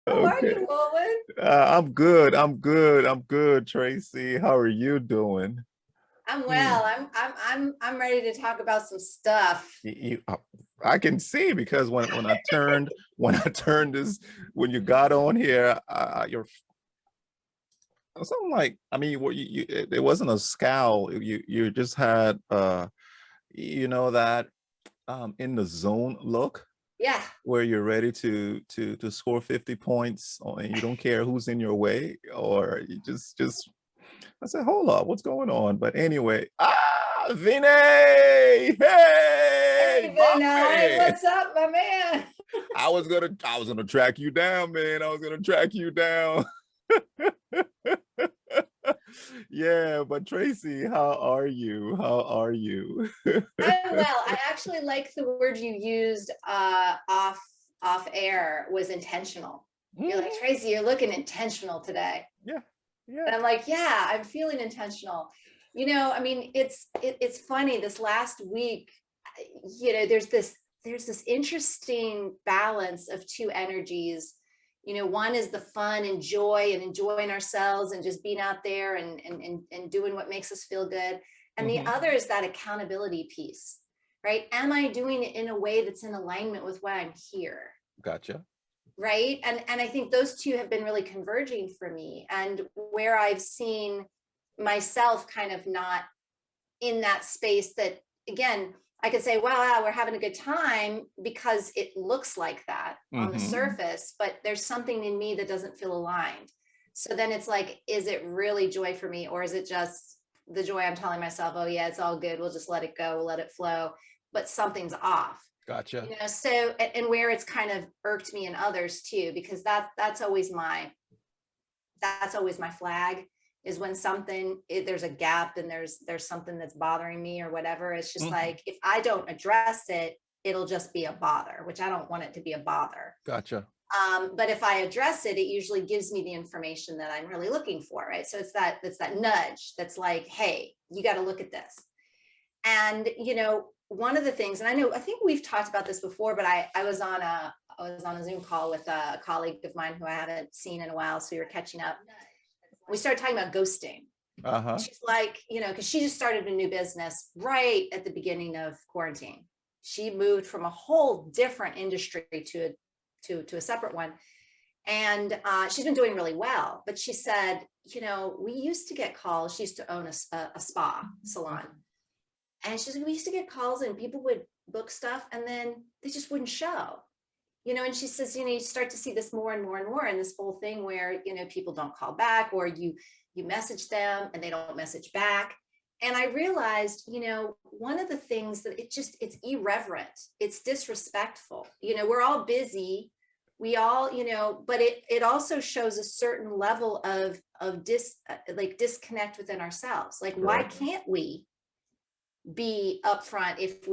How are Okay. you, Wulwyn? I'm good. I'm good. I'm good, Tracy. How are you doing? I'm Hmm. well. I'm ready to talk about some stuff. I can see because when I turned this when you got on here, you're something like I mean, it wasn't a scowl. You just had that in the zone look Yeah. where you're ready to score 50 points and you don't care who's in your way or you just I said, hold up, what's going on? But anyway, Vinay, hey, Hey, my Vinay, man. what's up, my man? I was gonna track you down, man. I was gonna track you down. Yeah, but Tracy, how are you? How are you? I'm well. I actually like the word you used off air was intentional. You're like, Mhm. Tracy, you're looking intentional today. Yeah, yeah. And I'm like, yeah, I'm feeling intentional. I mean, it's funny this last week, there's this interesting balance of two energies. One is the fun and joy and enjoying ourselves and just being out there and doing what makes us feel good. And the Hmm. other is that accountability piece, right? Am I doing it in a way that's in alignment with why I'm here? Gotcha. Right. And I think those two have been really converging for me. And where I've seen myself kind of not in that space that, again, I could say, wow, we're having a good time because it looks like that on the Hmm. surface, but there's something in me that doesn't feel aligned. So then it's like, is it really joy for me? Or is it just the joy I'm telling myself, oh yeah, it's all good. We'll just let it go. We'll let it flow. But something's off. Gotcha. So and where it's kind of irked me and others too, because that's always my flag is when there's a gap and there's something that's bothering me or whatever. It's just Hmm. like, if I don't address it, it'll just be a bother, which I don't want it to be a bother. Gotcha. But if I address it, it usually gives me the information that I'm really looking for, right? So it's that nudge that's like, hey, you got to look at this. And one of the things, and I think we've talked about this before, but I was on a Zoom call with a colleague of mine who I haven't seen in a while, so we were catching up. We started talking about ghosting. Uh-huh. She's like, because she just started a new business right at the beginning of quarantine. She moved from a whole different industry to a separate one, and she's been doing really well. But she said, we used to get calls. She used to own a spa salon, and she's like, we used to get calls and people would book stuff and then they just wouldn't show. And she says, you start to see this more and more and more in this whole thing where, people don't call back, or you message them and they don't message back. And I realized, one of the things that it's irreverent, it's disrespectful. We're all busy. We all, but it also shows a certain level of disconnect within ourselves. Like, why Correct. can't we be upfront if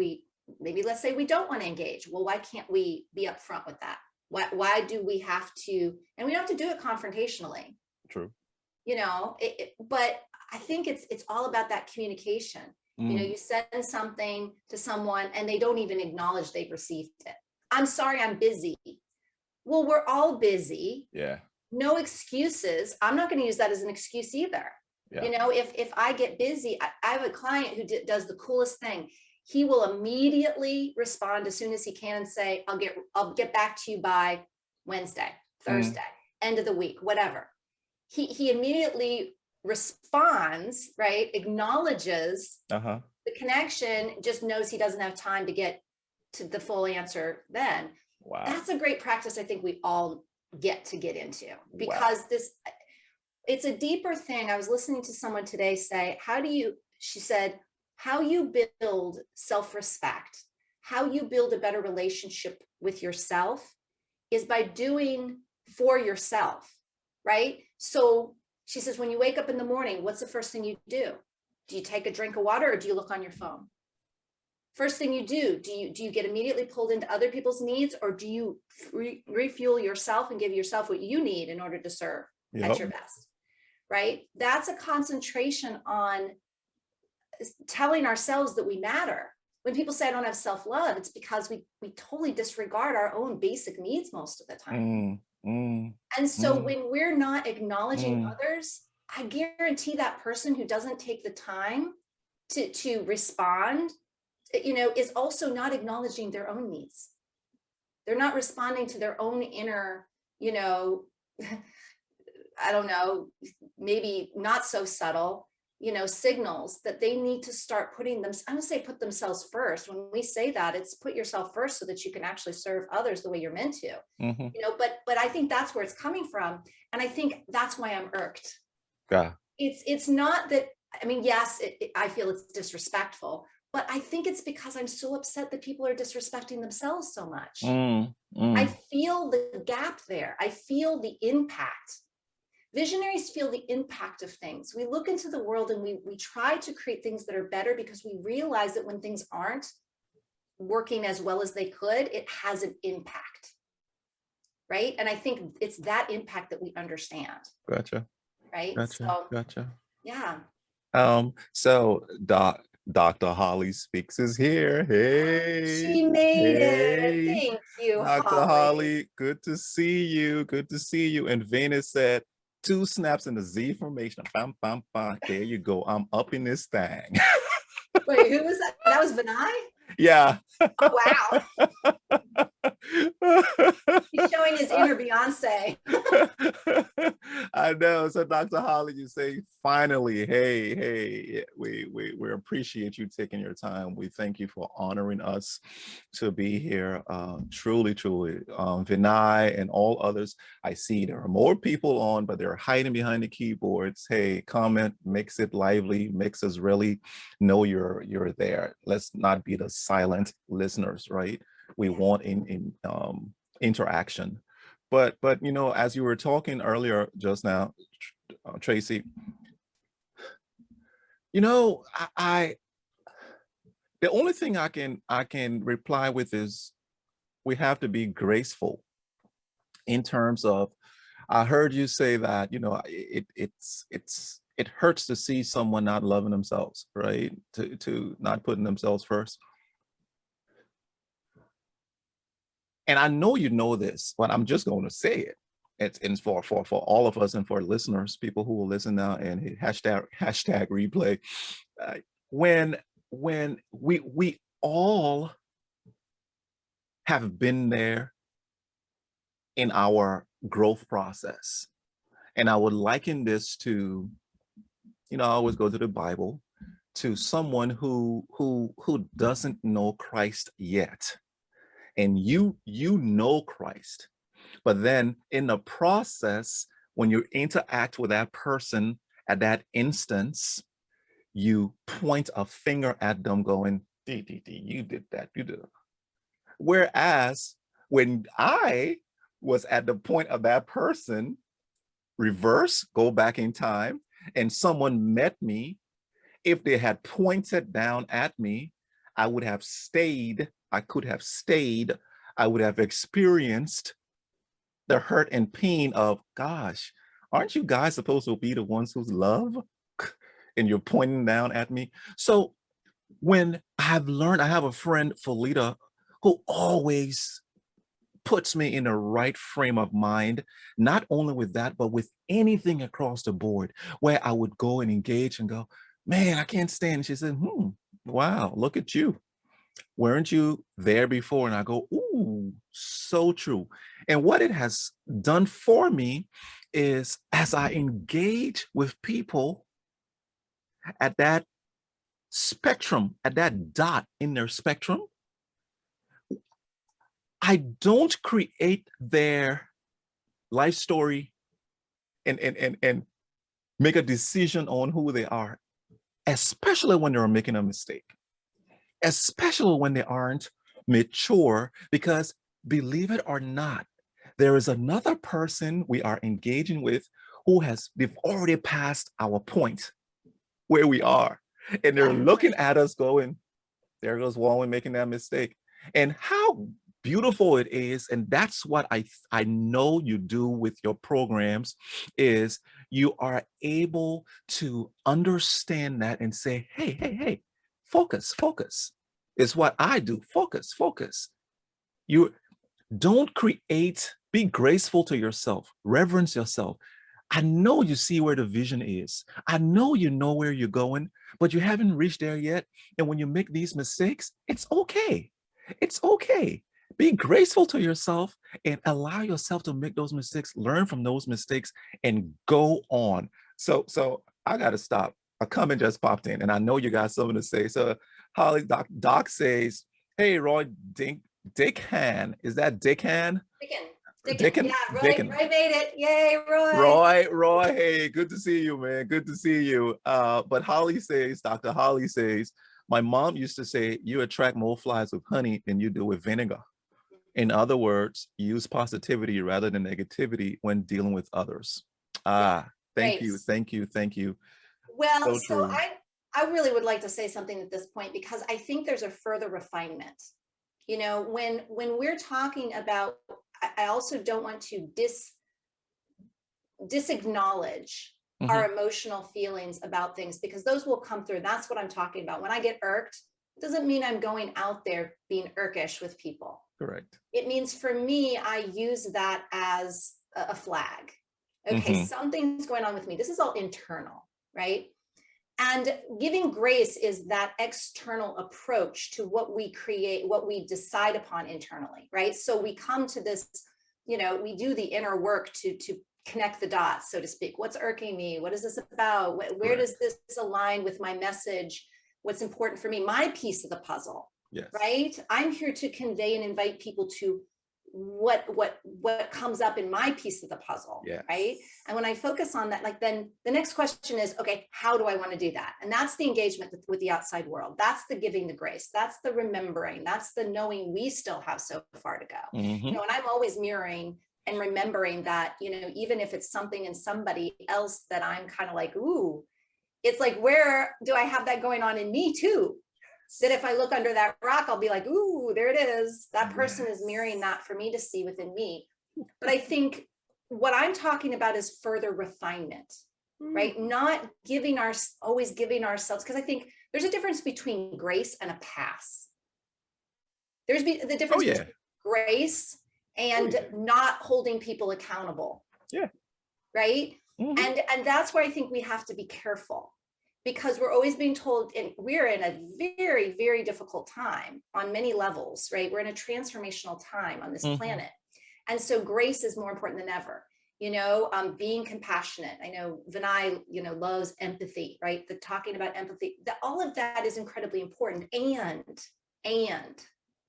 maybe, let's say, we don't want to engage? Well, why can't we be upfront with that? Why do we have to? And we don't have to do it confrontationally, True. but I think it's all about that communication. Mm. You send something to someone and they don't even acknowledge they've received it. I'm sorry, I'm busy. Well, we're all busy. Yeah. No excuses. I'm not going to use that as an excuse either. Yeah. If I get busy, I have a client who does the coolest thing. He will immediately respond as soon as he can and say, I'll get back to you by Wednesday, Mm. Thursday, end of the week, whatever. He immediately responds, right? Acknowledges Uh-huh. the connection, just knows he doesn't have time to get to the full answer then. Wow. That's a great practice I think we all get into, Wow. because it's a deeper thing. I was listening to someone today say, she said, how you build self-respect, how you build a better relationship with yourself is by doing for yourself, right? So she says, when you wake up in the morning, what's the first thing you do? Do you take a drink of water or do you look on your phone? First thing you do you get immediately pulled into other people's needs, or do you refuel yourself and give yourself what you need in order to serve at Yep. your best? Right? That's a concentration on telling ourselves that we matter. When people say I don't have self-love, it's because we totally disregard our own basic needs most of the time. Mm. mm, And so mm, when we're not acknowledging mm. others, I guarantee that person who doesn't take the time to respond, is also not acknowledging their own needs. They're not responding to their own inner, I don't know, maybe not so subtle, signals that they need to start putting them. I don't say put themselves first. When we say that, it's put yourself first so that you can actually serve others the way you're meant to. Mm-hmm. But I think that's where it's coming from, and I think that's why I'm irked. Yeah. It's not that. I mean, yes, I feel it's disrespectful, but I think it's because I'm so upset that people are disrespecting themselves so much. Mm, I mm. feel the gap there. I feel the impact. Visionaries feel the impact of things. We look into the world and we try to create things that are better because we realize that when things aren't working as well as they could, it has an impact. Right. And I think it's that impact that we understand. Gotcha. Right. Gotcha. So, Gotcha. yeah. So Dr. Holly Speaks is here. Hey, She made it. hey, Thank you, Dr. Holly. Holly, good to see you. Good to see you. And Venus said, 2 snaps in the Z formation. Bam, bam, bam. There you go. I'm up in this thing. Wait, who was that? That was Vinay? Yeah. Oh, wow. He's showing his inner Beyonce. I know. So, Dr. Holly, you say finally, hey, we appreciate you taking your time. We thank you for honoring us to be here. Truly, truly. Vinay and all others, I see there are more people on, but they're hiding behind the keyboards. Hey, comment, makes it lively, makes us really know you're there. Let's not be the silent listeners, right? We want interaction. But as you were talking earlier just now, Traci, I the only thing I can reply with is we have to be graceful in terms of, I heard you say that, it hurts to see someone not loving themselves, right? To not putting themselves first. And I know you know this, but I'm just going to say it. It's for all of us and for listeners, people who will listen now and hit hashtag replay. Uh, when we all have been there in our growth process, and I would liken this to, I always go to the Bible, to someone who doesn't know Christ yet, and you know Christ. But then in the process, when you interact with that person at that instance, you point a finger at them going, you did that, you did it. Whereas when I was at the point of that person, reverse, go back in time, and someone met me, if they had pointed down at me, I would have stayed, I could have stayed, I would have experienced the hurt and pain of, gosh, aren't you guys supposed to be the ones who's love? And you're pointing down at me. So when I've learned, I have a friend, Felita, who always puts me in the right frame of mind, not only with that, but with anything across the board, where I would go and engage and go, man, I can't stand it. She said, wow, look at you. Weren't you there before? And I go, ooh, so true. And what it has done for me is, as I engage with people at that spectrum, at that dot in their spectrum, I don't create their life story and make a decision on who they are, especially when they're making a mistake, especially when they aren't mature, because believe it or not, there is another person we are engaging with they've already passed our point where we are. And they're looking at us going, there goes Wulwyn making that mistake. And how beautiful it is. And that's what I know you do with your programs, is you are able to understand that and say, hey, focus. It's what I do. Focus. You don't create Be graceful to yourself, reverence yourself. I know you see where the vision is. I know you know where you're going, but you haven't reached there yet. And when you make these mistakes, it's okay. It's okay. Be graceful to yourself and allow yourself to make those mistakes, learn from those mistakes, and go on. So I gotta stop. A comment just popped in, and I know you got something to say. So Holly, Doc says, "Hey, Roy, Dickhan, is that Dickhan? Dickin. Yeah, Roy made it. Yay, Roy. Roy, hey, good to see you, man. Good to see you. But Holly says, Dr. Holly says, my mom used to say, you attract more flies with honey than you do with vinegar. In other words, use positivity rather than negativity when dealing with others. Ah, thank you, thank you, thank you. Well, so I really would like to say something at this point, because I think there's a further refinement. You know, when we're talking about, I also don't want to disacknowledge our emotional feelings about things, because those will come through. That's what I'm talking about. When I get irked, it doesn't mean I'm going out there being irkish with people. Correct. It means for me, I use that as a flag. Okay, something's going on with me. This is all internal, right? And giving grace is that external approach to what we create, what we decide upon internally, right? So we come to this, you know, we do the inner work to connect the dots, so to speak. What's irking me? What is this about? Where does this align with my message? What's important for me? My piece of the puzzle, right? I'm here to convey and invite people to what comes up in my piece of the puzzle, right? And when I focus on that, like, then the next question is, okay, how do I want to do that? And that's the engagement with the outside world. That's the giving the grace. That's the remembering. That's the knowing we still have so far to go. You know, and I'm always mirroring and remembering that, you know, even if it's something in somebody else that I'm kind of like, ooh, it's like, where do I have that going on in me too? That if I look under that rock, I'll be like, ooh, there it is. That person is mirroring that for me to see within me. But I think what I'm talking about is further refinement, right? Not always giving ourselves, because I think there's a difference between grace and a pass. There's the difference between grace and not holding people accountable. Right? And that's where I think we have to be careful, because we're always being told, and we're in a very, very difficult time on many levels, right? We're in a transformational time on this planet. And so grace is more important than ever, you know, being compassionate. I know Vinay, you know, loves empathy, right? The talking about empathy, all of that is incredibly important. And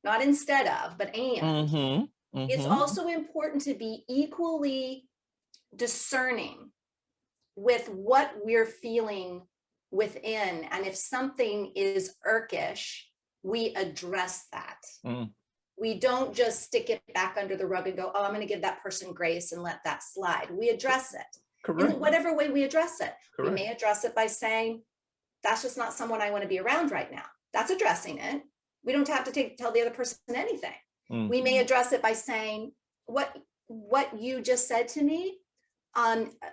not instead of, but it's also important to be equally discerning with what we're feeling within. And if something is irkish, we address that. We don't just stick it back under the rug and go, oh, I'm going to give that person grace and let that slide. We address it in whatever way we address it. We may address it by saying, that's just not someone I want to be around right now. That's addressing it. We don't have to tell the other person anything. We may address it by saying, what you just said to me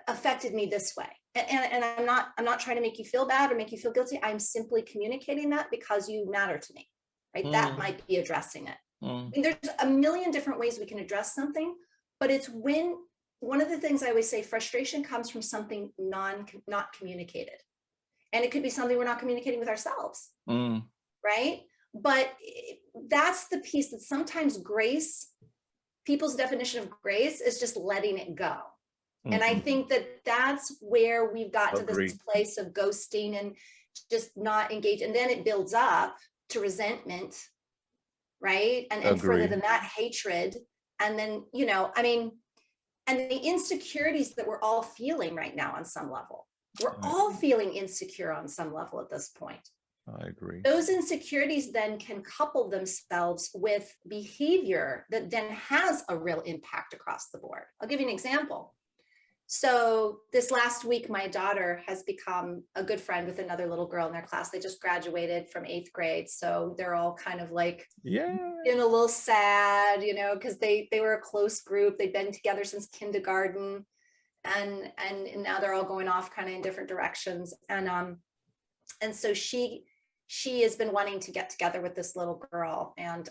affected me this way. And I'm not trying to make you feel bad or make you feel guilty. I'm simply communicating that because you matter to me, right? That might be addressing it. I mean, there's a million different ways we can address something, but it's when, one of the things I always say, frustration comes from something not communicated. And it could be something we're not communicating with ourselves, right? But that's the piece that sometimes grace, people's definition of grace is just letting it go. And I think that that's where we've got to this place of ghosting and just not engage. And then it builds up to resentment, right? And further than that, hatred. And then, you know, I mean, and the insecurities that we're all feeling right now on some level. We're all feeling insecure on some level at this point. I agree. Those insecurities then can couple themselves with behavior that then has a real impact across the board. I'll give you an example. So this last week, my daughter has become a good friend with another little girl in their class. They just graduated from 8th grade. So they're all kind of like, feeling a little sad, you know, because they were a close group. They'd been together since kindergarten, and now they're all going off kind of in different directions. And so she has been wanting to get together with this little girl, and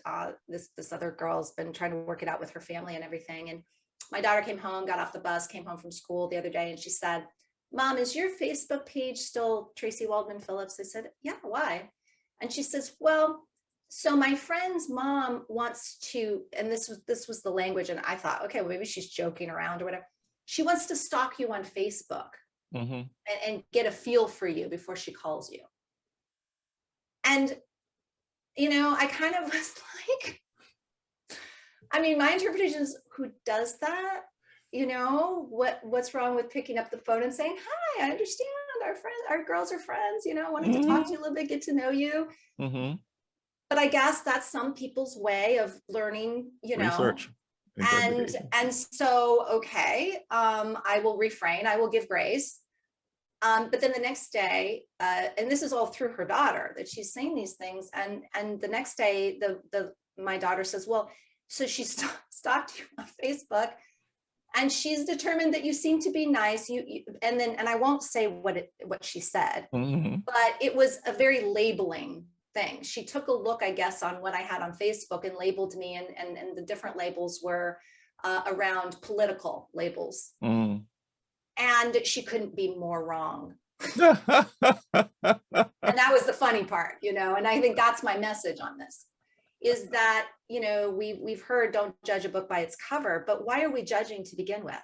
this other girl's been trying to work it out with her family and everything. my daughter came home, got off the bus, came home from school the other day, and she said, Mom, is your Facebook page still Traci Waldman Phillips? I said, yeah, why? And she says, well, so my friend's mom wants to, and this was the language, and I thought, okay, well, maybe she's joking around or whatever. She wants to stalk you on Facebook and get a feel for you before she calls you. And, you know, I kind of was like, I mean, my interpretation is, who does that? You know, what's wrong with picking up the phone and saying, hi, I understand our friends, our girls are friends, you know, wanting to talk to you a little bit, get to know you. But I guess that's some people's way of learning, you know. Research. And so, okay, I will refrain, I will give grace. But then the next day, and this is all through her daughter that she's saying these things. And the next day, my daughter says, well, so she stalked you on Facebook, and she's determined that you seem to be nice. And I won't say what she said, but it was a very labeling thing. She took a look, I guess, on what I had on Facebook and labeled me, and the different labels were around political labels. And she couldn't be more wrong. And that was the funny part, you know, and I think that's my message on this, is that, you know, we've heard don't judge a book by its cover, but why are we judging to begin with?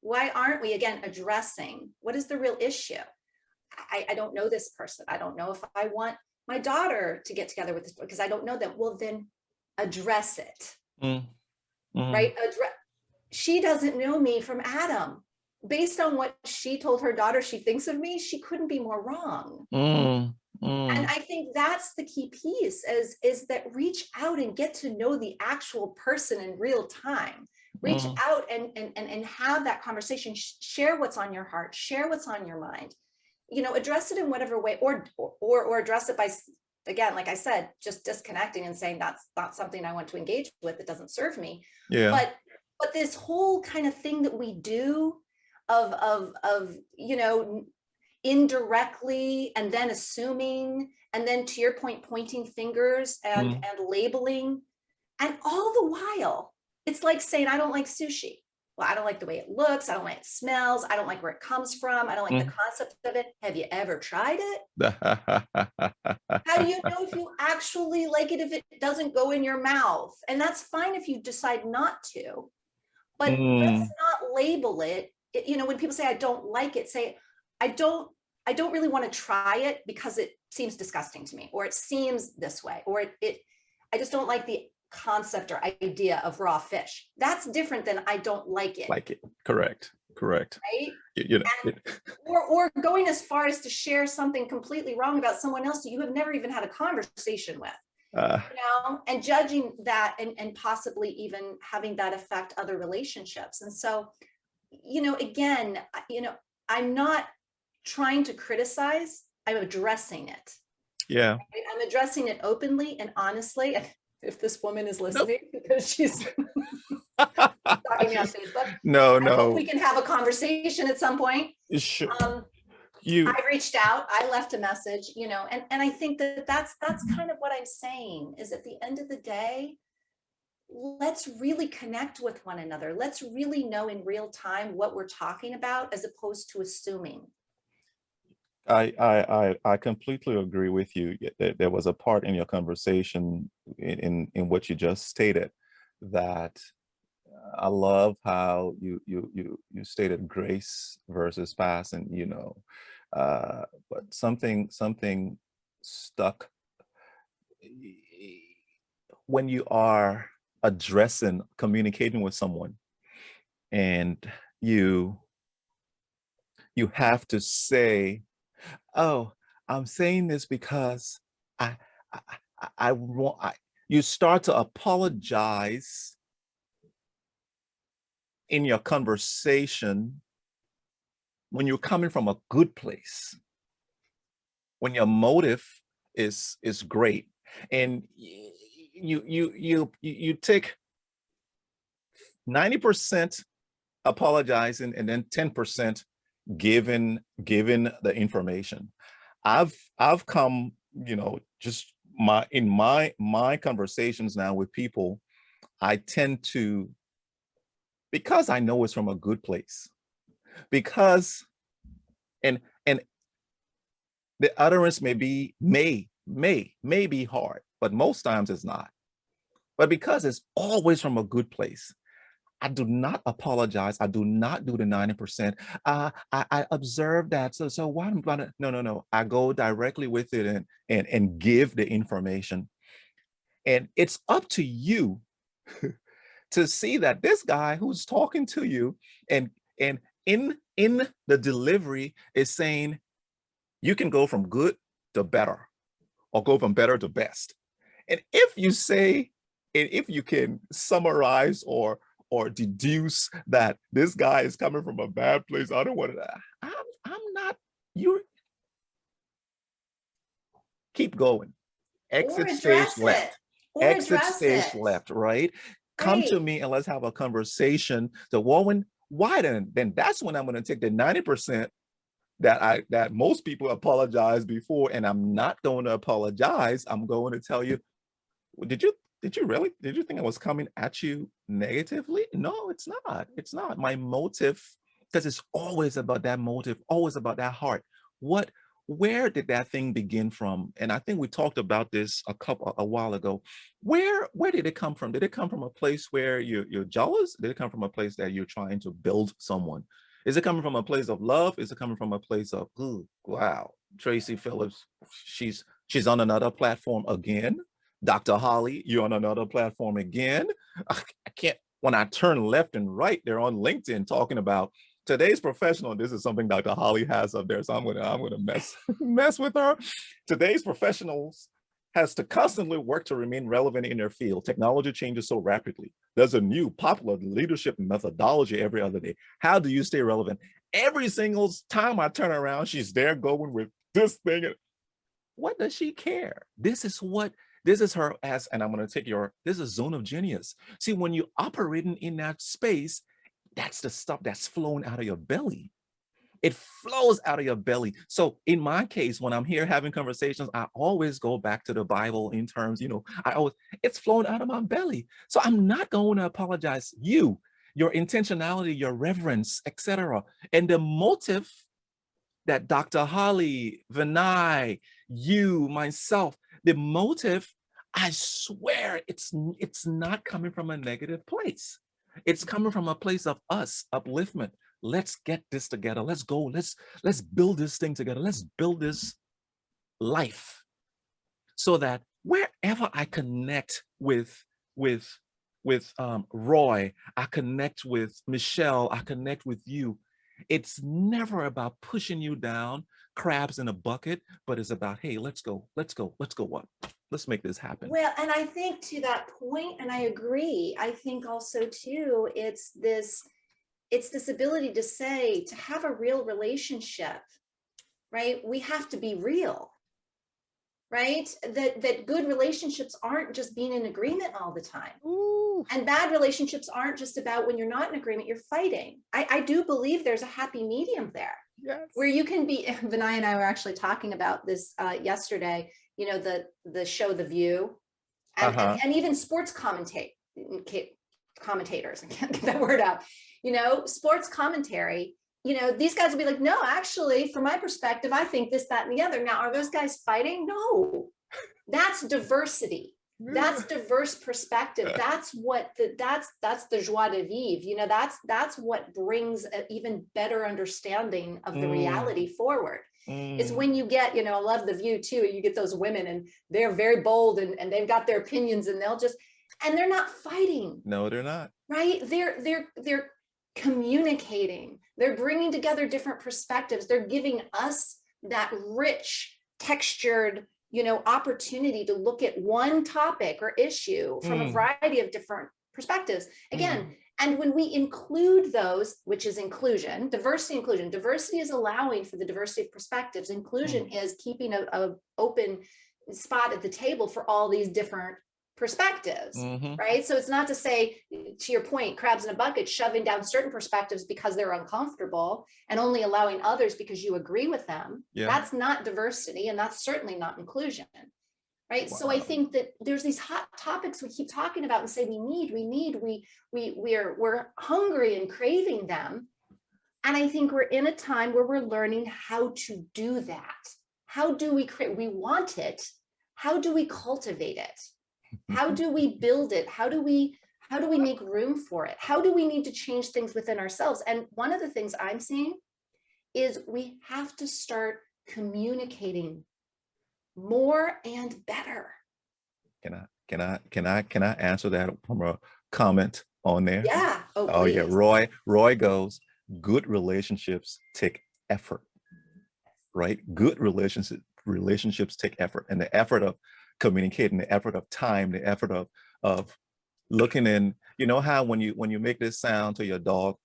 Why aren't we, again, addressing what is the real issue? I don't know this person. I don't know if I want my daughter to get together with this because I don't know them. Well, then address it, right? She doesn't know me from Adam. Based on what she told her daughter she thinks of me, she couldn't be more wrong. And I think that's the key piece, is that reach out and get to know the actual person in real time. Reach out and have that conversation, share what's on your heart, share what's on your mind, you know, address it in whatever way, or address it by, again, like I said, just disconnecting and saying that's not something I want to engage with, it doesn't serve me. But this whole kind of thing that we do of you know, indirectly, and then assuming, and then, to your point, pointing fingers and labeling, and all the while it's like saying, I don't like sushi. Well, I don't like the way it looks, I don't like it smells, I don't like where it comes from, I don't like the concept of it. Have you ever tried it? How do you know if you actually like it if it doesn't go in your mouth? And that's fine if you decide not to, but let's not label it. You know, when people say I don't like it, say I don't really want to try it because it seems disgusting to me, or it seems this way, or I just don't like the concept or idea of raw fish. That's different than I don't like it. Like it. Correct. Right? You know, or going as far as to share something completely wrong about someone else that you have never even had a conversation with. You know, and judging that, and possibly even having that affect other relationships. And so, you know, again, you know, I'm not trying to criticize, I'm addressing it. Yeah. I'm addressing it openly and honestly. If this woman is listening, because she's talking me on Facebook. No. I hope we can have a conversation at some point. Sure. I reached out, I left a message, you know, and I think that's kind of what I'm saying, is at the end of the day, let's really connect with one another. Let's really know in real time what we're talking about, as opposed to assuming. I completely agree with you. There was a part in your conversation in what you just stated that I love how you stated grace versus past, and you know, but something stuck when you are communicating with someone, and you have to say, oh, I'm saying this because I want, you start to apologize in your conversation when you're coming from a good place, when your motive is great, and you take 90% apologizing and then 10% given the information. I've come, you know, just in my conversations now with people, I tend to because I know it's from a good place, because, and the utterance may be hard, but most times it's not. But because it's always from a good place, I do not apologize. I do not do the 90%. I observe that. So why I'm gonna, no. I go directly with it and give the information. And it's up to you to see that this guy who's talking to you and in the delivery is saying you can go from good to better or go from better to best. And if you say, and if you can summarize or deduce that this guy is coming from a bad place, I don't want to, I'm not, you keep going. Or Exit stage address it. left. Or Exit address stage it. left, right? Come to Right. me and let's have a conversation. So, Wulwyn, why then? Then that's when I'm going to take the 90% that most people apologize before, and I'm not going to apologize. I'm going to tell you, did you really think I was coming at you negatively? No, it's not. It's not my motive, because it's always about that motive, always about that heart. Where did that thing begin from? And I think we talked about this a while ago. Where did it come from? Did it come from a place where you're jealous? Did it come from a place that you're trying to build someone? Is it coming from a place of love? Is it coming from a place of, ooh, wow, Traci Phillips, she's on another platform again? Dr. Holly, you're on another platform again. I can't, when I turn left and right, they're on LinkedIn talking about today's professional. This is something Dr. Holly has up there, so I'm gonna mess with her. Today's professionals has to constantly work to remain relevant in their field. Technology changes so rapidly. There's a new popular leadership methodology every other day. How do you stay relevant? Every single time I turn around, she's there going with this thing. What does she care? This is her as, and I'm going to take this is zone of genius. See, when you're operating in that space, that's the stuff that's flowing out of your belly. It flows out of your belly. So in my case, when I'm here having conversations, I always go back to the Bible in terms, it's flowing out of my belly. So I'm not going to apologize. Your intentionality, your reverence, etc. And the motive that Dr. Holly, Vinay, you, myself, the motive, I swear it's not coming from a negative place. It's coming from a place of us, upliftment. Let's get this together. Let's go. Let's build this thing together. Let's build this life so that wherever I connect with Roy, I connect with Michelle, I connect with you. It's never about pushing you down, crabs in a bucket, but it's about, hey, let's go up. Let's make this happen. Well, and I think to that point, and I agree, I think also too, it's this ability to say, to have a real relationship, right? We have to be real, right? That good relationships aren't just being in agreement all the time. Ooh. And bad relationships aren't just about when you're not in agreement, you're fighting. I do believe there's a happy medium there. Yes. Where you can be. Vinay and I were actually talking about this yesterday, the show The View, and even sports commentators, I can't get that word out, sports commentary, these guys will be like, no, actually, from my perspective, I think this, that, and the other. Now, are those guys fighting? No, that's diversity. That's diverse perspective. That's the joie de vivre. That's what brings an even better understanding of the reality forward. It's when you get, I love The View too. You get those women and they're very bold and they've got their opinions and they're not fighting. No, they're not. Right? They're communicating. They're bringing together different perspectives. They're giving us that rich, textured, opportunity to look at one topic or issue from a variety of different perspectives. Again, and when we include those, which is inclusion, diversity is allowing for the diversity of perspectives. Inclusion is keeping a open spot at the table for all these different perspectives, right? So it's not to say, to your point, crabs in a bucket, shoving down certain perspectives because they're uncomfortable and only allowing others because you agree with them. Yeah. That's not diversity, and that's certainly not inclusion, right? So I think that there's these hot topics we keep talking about and say we're hungry and craving them. And I think we're in a time where we're learning how to do that. How do we create? We want it. How do we cultivate it? How do we build it? How do we make room for it? How do we need to change things within ourselves? And one of the things I'm seeing is we have to start communicating more and better. Can I answer that from a comment on there? Yeah. Oh yeah. Roy goes, good relationships take effort, right? Good relationships take effort, and the effort of communicating, the effort of time, the effort of looking in. You know how when you make this sound to your dog,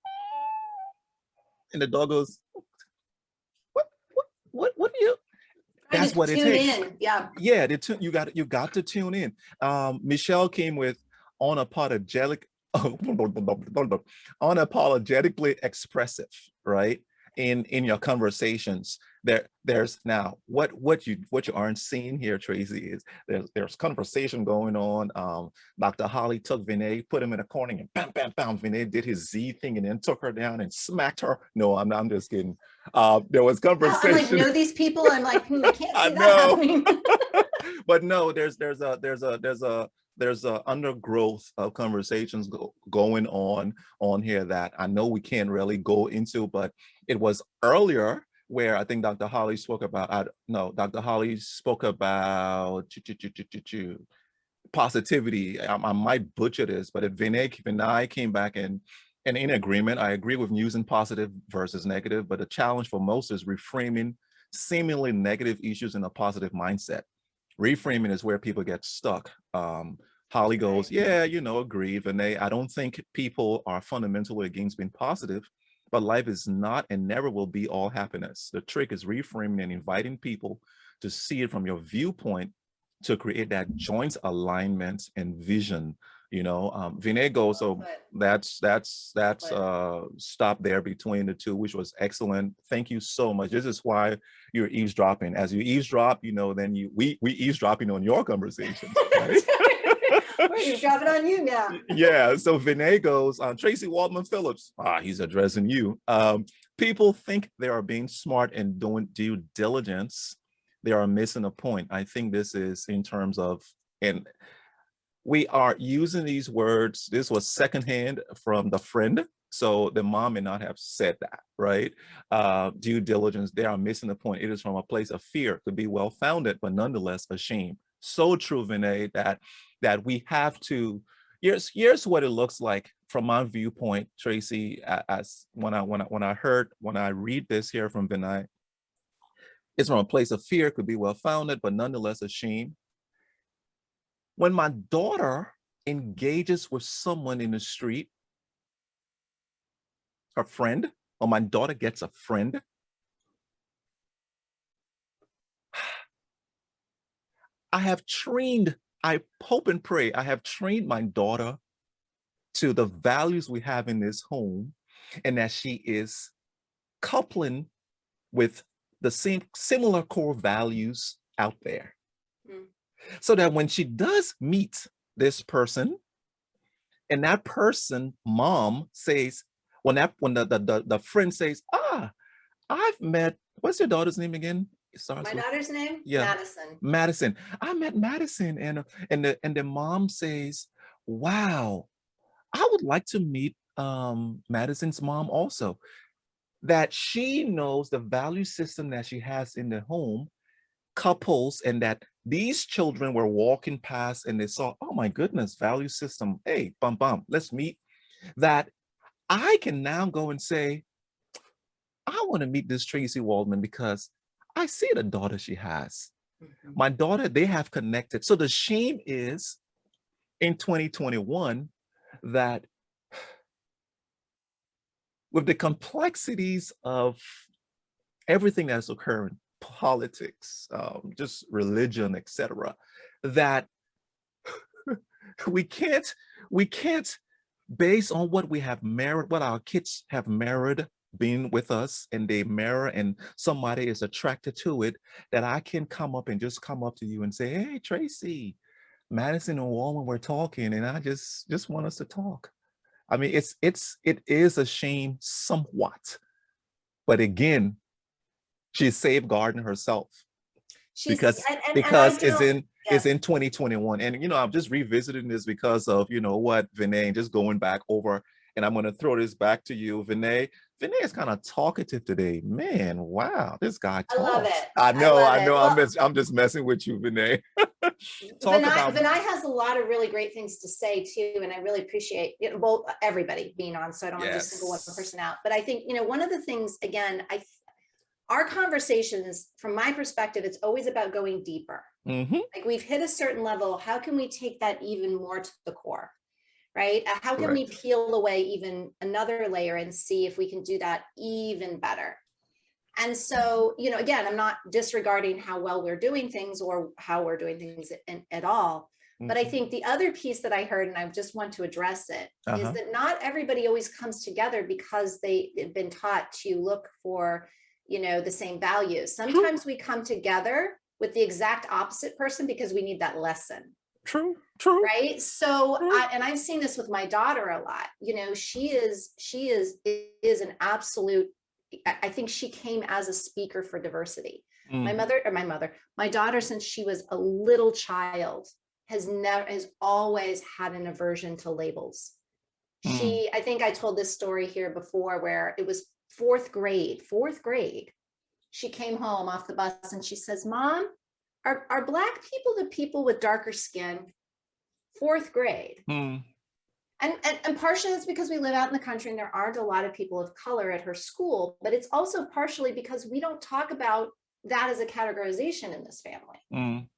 and the dog goes, what do you? That's what it takes. In. Yeah. Yeah, you got to tune in. Michelle came with unapologetic, unapologetically expressive, right? In your conversations. There's now what you aren't seeing here, Traci, is there's conversation going on. Dr. Holly took Vinay, put him in a corner, and bam, bam, bam. Vinay did his Z thing and then took her down and smacked her. No, I'm just kidding. There was conversation. I'm like, know these people? I'm like, I can't see that happening. But no, there's a undergrowth of conversations going on here that I know we can't really go into, but it was earlier where I think Dr. Holly spoke about, Dr. Holly spoke about positivity. I might butcher this, but if Vinay came back and in agreement, I agree with using positive versus negative, but the challenge for most is reframing seemingly negative issues in a positive mindset. Reframing is where people get stuck. Holly goes, yeah, agreed, Vinay. I don't think people are fundamentally against being positive, but life is not and never will be all happiness. The trick is reframing and inviting people to see it from your viewpoint to create that joint alignment and vision. Vinay goes, so that's stop there between the two, which was excellent. Thank you so much. This is why you're eavesdropping. As you eavesdrop, then we eavesdropping on your conversations, right? We're eavesdropping on you now. Yeah, so Vinay goes, Tracy Waldman Phillips, he's addressing you. People think they are being smart and doing due diligence. They are missing a point. I think this is in terms of, and we are using these words. This was secondhand from the friend, so the mom may not have said that, right? Due diligence, they are missing the point. It is from a place of fear, could be well-founded, but nonetheless a shame. So true, Vinay, that we have to, here's what it looks like from my viewpoint, Traci, as when I read this here from Vinay, it's from a place of fear, could be well-founded, but nonetheless a shame. When my daughter engages with someone in the street, her friend, or my daughter gets a friend, I hope and pray, I have trained my daughter to the values we have in this home, and that she is coupling with the similar core values out there. So that when she does meet this person, and that person, mom, says, when the friend says, I've met, what's your daughter's name again? My daughter's name? Yeah. Madison. Madison. I met Madison, and the mom says, wow, I would like to meet Madison's mom also. That she knows the value system that she has in the home couples, and that these children were walking past and they saw, oh my goodness, value system, hey, bum, let's meet. That I can now go and say, I want to meet this Traci Waldman because I see the daughter she has. My daughter, they have connected. So the shame is in 2021 that with the complexities of everything that's occurring, politics, just religion, etc., that we can't, based on what we have married, what our kids have married, being with us and they mirror and somebody is attracted to it, that I can come up and just come up to you and say, hey, Traci, Madison and Wulwyn were talking and I just want us to talk. I mean, it is a shame somewhat, but again, she's safeguarding herself She's because and I it's don't, yeah, in 2021. And I'm just revisiting this because of what, Vinay, just going back over, and I'm going to throw this back to you, Vinay. Vinay is kind of talkative today. Man, wow, this guy I love talks. it. I I know, love it. Well, I'm just messing with you, Vinay. Talk Vinay, about Vinay has a lot of really great things to say too, and I really appreciate both everybody being on. So I don't want to just single one yes. person out. But I think one of the things again, our conversations, from my perspective, it's always about going deeper. Mm-hmm. Like we've hit a certain level. How can we take that even more to the core? Right? How can we Correct. peel away even another layer and see if we can do that even better? And so, again, I'm not disregarding how well we're doing things or how we're doing things at all. But I Mm-hmm. think the other piece that I heard, and I just want to address it, is that not everybody always comes together because they've been taught to look for, the same values. True. Sometimes we come together with the exact opposite person because we need that lesson. True. True. Right. So, True. and I've seen this with my daughter a lot. She is an absolute, I think she came as a speaker for diversity. Mm. My daughter, since she was a little child, has always had an aversion to labels. Mm. I think I told this story here before where it was fourth grade. She came home off the bus and she says, Mom, are Black people the people with darker skin? Fourth grade. Mm. And partially it's because we live out in the country and there aren't a lot of people of color at her school, but it's also partially because we don't talk about that as a categorization in this family. Mm.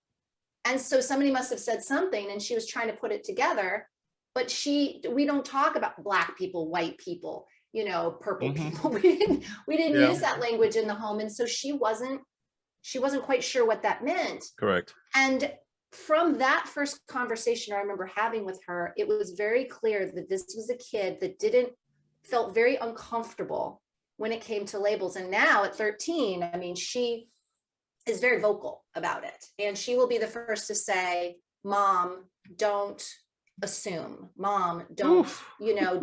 And so somebody must have said something and she was trying to put it together, but we don't talk about Black people, white people, purple Mm-hmm. people. We didn't Yeah. use that language in the home. And so she wasn't quite sure what that meant. Correct. And from that first conversation I remember having with her, it was very clear that this was a kid that felt very uncomfortable when it came to labels. And now at 13, I mean, she is very vocal about it. And she will be the first to say, Mom, don't assume. Mom, don't, Oof.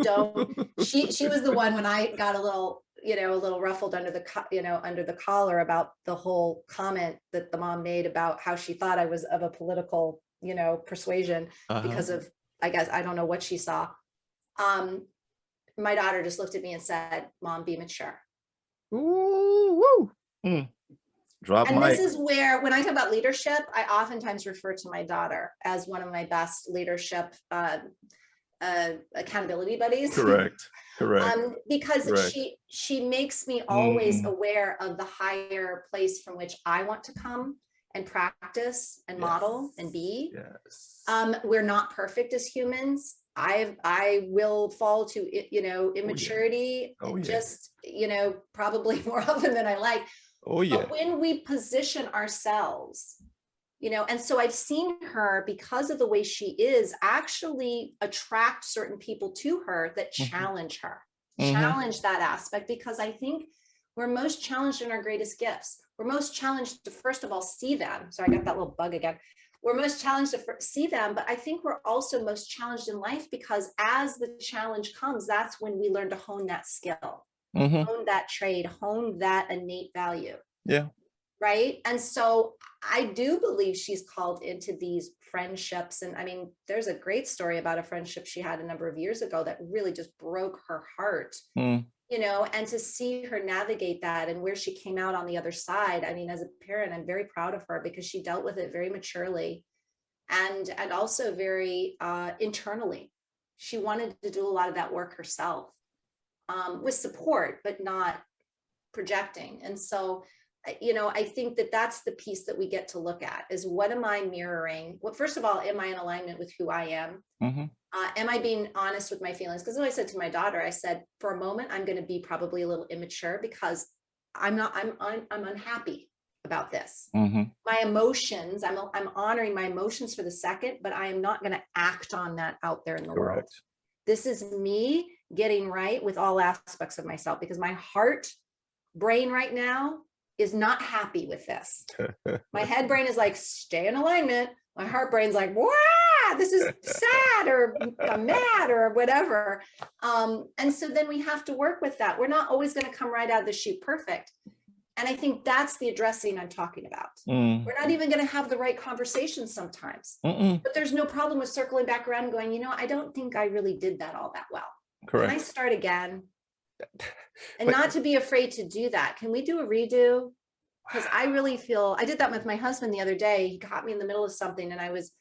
don't. She was the one when I got a little ruffled under the collar about the whole comment that the mom made about how she thought I was of a political, persuasion because of, I guess, I don't know what she saw. My daughter just looked at me and said, Mom, be mature. Ooh, woo. Mm. Drop And mic. this is where, when I talk about leadership, I oftentimes refer to my daughter as one of my best leadership accountability buddies. Correct. Because Correct. she makes me always aware of the higher place from which I want to come and practice and model and be. Yes. We're not perfect as humans. I will fall to immaturity, just probably more often than I like. Oh yeah. But when we position ourselves, and so I've seen her, because of the way she is, actually attract certain people to her that challenge her, challenge that aspect, because I think we're most challenged in our greatest gifts. We're most challenged to, first of all, see them. So I got that little bug again. We're most challenged to see them, but I think we're also most challenged in life because as the challenge comes, that's when we learn to hone that skill, hone that trade, hone that innate value. Yeah. Right. And so I do believe she's called into these friendships. And I mean, there's a great story about a friendship she had a number of years ago that really just broke her heart, and to see her navigate that and where she came out on the other side. I mean, as a parent, I'm very proud of her because she dealt with it very maturely and also very internally. She wanted to do a lot of that work herself, with support, but not projecting. And so I think that that's the piece that we get to look at is, what am I mirroring? Well, first of all, am I in alignment with who I am? Am I being honest with my feelings? Because as I said to my daughter, I said, for a moment, I'm going to be probably a little immature because I'm unhappy about this. My emotions, I'm honoring my emotions for the second, but I am not going to act on that out there in the world. This is me getting right with all aspects of myself, because my heart brain right now is not happy with this. My head brain is like, stay in alignment. My heart brain's like, wow, this is sad, or I'm mad, or whatever. And so then we have to work with that. We're not always going to come right out of the chute perfect. And I think that's the addressing I'm talking about. We're not even going to have the right conversation sometimes, but there's no problem with circling back around and going, you know, I don't think I really did that all that well. Correct. Can I start again? And But- not to be afraid to do that. Can we do a redo? Because I really feel, I did that with my husband the other day. He caught me in the middle of something, and I was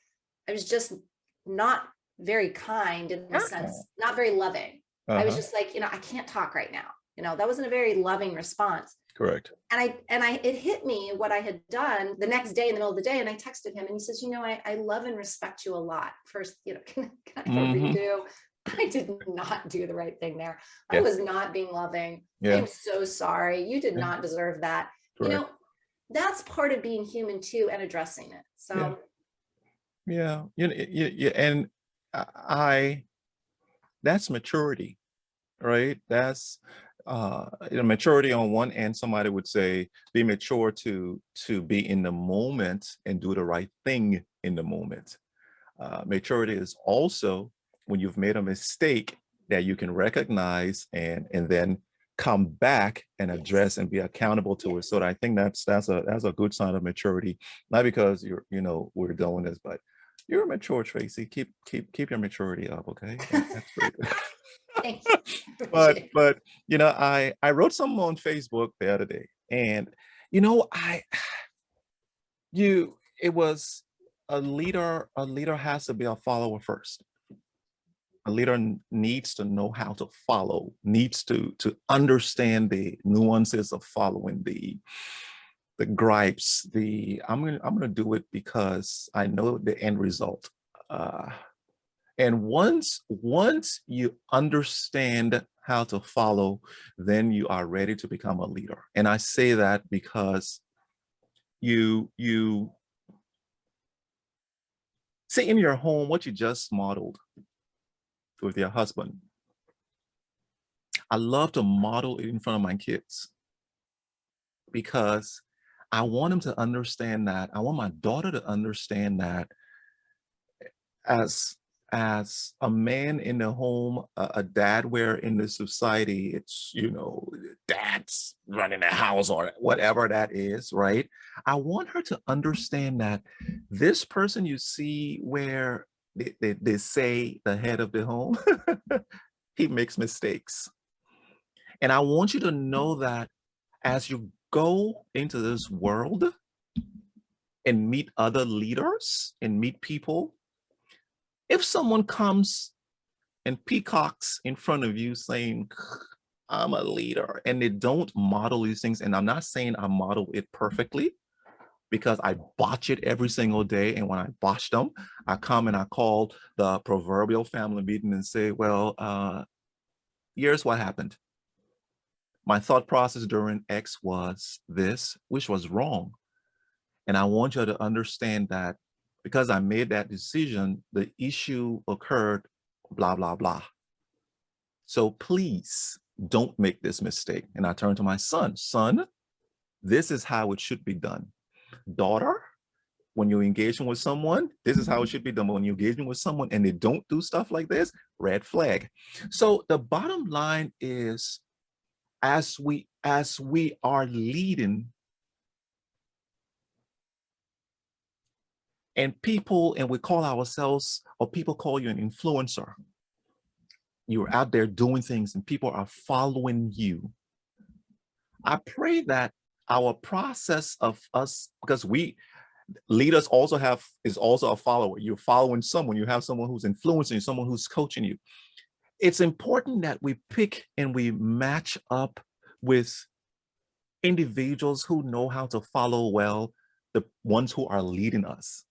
just not very kind, in the sense, not very loving. I was just like, you know, I can't talk right now. You know, that wasn't a very loving response. Correct. And it hit me what I had done the next day in the middle of the day. And I texted him, and he says, you know, I love and respect you a lot. First, you know, can I have a redo? I did not do the right thing there. I was not being loving. I'm so sorry. You did not deserve that. Correct. You know, that's part of being human too, and addressing it. So yeah, and that's maturity, right? That's maturity on one end. Somebody would say be mature to be in the moment and do the right thing in the moment. Maturity is also when you've made a mistake that you can recognize and then come back and address and be accountable to it. So I think that's a good sign of maturity. Not because we're doing this, but you're mature, Traci. Keep your maturity up, okay? That's great. thank you. but you know, I wrote something on Facebook the other day, and you know, it was a leader has to be a follower first. A leader needs to know how to follow, needs to understand the nuances of following, the gripes, I'm gonna do it because I know the end result. And once you understand how to follow, then you are ready to become a leader. And I say that because you see in your home what you just modeled with your husband. I love to model it in front of my kids because I want them to understand that. I want my daughter to understand that as a man in the home, a dad, where in the society it's, dad's running the house or whatever that is, right? I want her to understand that this person you see where they say the head of the home, he makes mistakes. And I want you to know that as you go into this world and meet other leaders and meet people, if someone comes and peacocks in front of you saying, I'm a leader, and they don't model these things, and I'm not saying I model it perfectly because I botch it every single day. And when I botch them, I come and I call the proverbial family meeting and say, well, here's what happened. My thought process during X was this, which was wrong. And I want you to understand that because I made that decision, the issue occurred, blah, blah, blah. So please don't make this mistake. And I turn to my son, this is how it should be done. Daughter, when you're engaging with someone, this is how it should be done. But when you're engaging with someone and they don't do stuff like this, red flag. So the bottom line is, as we are leading, and we call ourselves, or people call you an influencer. You're out there doing things and people are following you. I pray that our process of us, because leaders is also a follower. You're following someone, you have someone who's influencing you, someone who's coaching you. It's important that we pick and we match up with individuals who know how to follow well, the ones who are leading us.